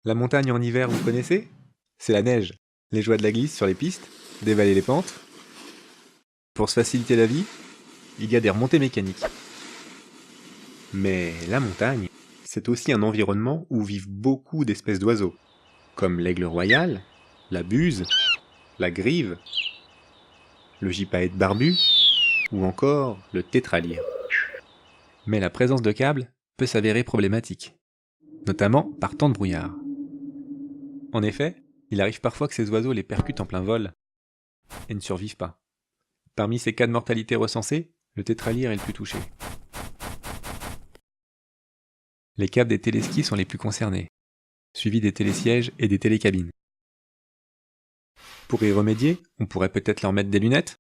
La montagne en hiver, vous connaissez? C'est la neige, les joies de la glisse sur les pistes, dévaler les pentes. Pour se faciliter la vie, il y a des remontées mécaniques. Mais la montagne, c'est aussi un environnement où vivent beaucoup d'espèces d'oiseaux, comme l'aigle royal, la buse, la grive, le gypaète barbu, ou encore le tétralyre. Mais la présence de câbles peut s'avérer problématique, notamment par temps de brouillard. En effet, il arrive parfois que ces oiseaux les percutent en plein vol et ne survivent pas. Parmi ces cas de mortalité recensés, le tétralyre est le plus touché. Les câbles des téléskis sont les plus concernés, suivis des télésièges et des télécabines. Pour y remédier, on pourrait peut-être leur mettre des lunettes?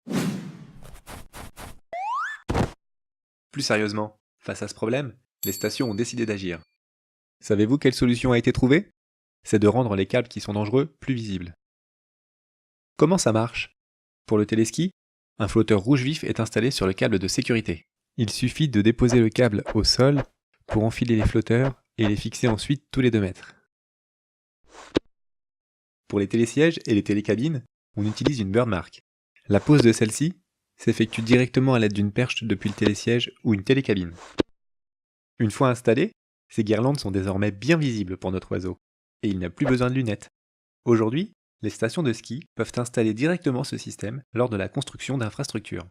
Plus sérieusement, face à ce problème, les stations ont décidé d'agir. Savez-vous quelle solution a été trouvée? C'est de rendre les câbles qui sont dangereux plus visibles. Comment ça marche? Pour le téléski, un flotteur rouge vif est installé sur le câble de sécurité. Il suffit de déposer le câble au sol pour enfiler les flotteurs et les fixer ensuite tous les 2 mètres. Pour les télésièges et les télécabines, on utilise une birdmark. La pose de celle-ci s'effectue directement à l'aide d'une perche depuis le télésiège ou une télécabine. Une fois installées, ces guirlandes sont désormais bien visibles pour notre oiseau, et il n'a plus besoin de lunettes. Aujourd'hui, les stations de ski peuvent installer directement ce système lors de la construction d'infrastructures.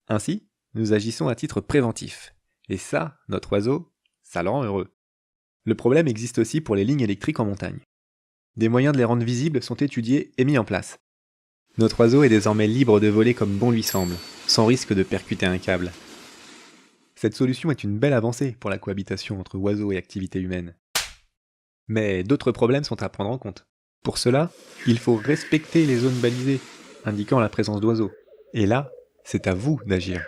Ainsi, nous agissons à titre préventif. Et ça, notre oiseau, ça le rend heureux. Le problème existe aussi pour les lignes électriques en montagne. Des moyens de les rendre visibles sont étudiés et mis en place. Notre oiseau est désormais libre de voler comme bon lui semble, sans risque de percuter un câble. Cette solution est une belle avancée pour la cohabitation entre oiseaux et activités humaines. Mais d'autres problèmes sont à prendre en compte. Pour cela, il faut respecter les zones balisées, indiquant la présence d'oiseaux. Et là, c'est à vous d'agir.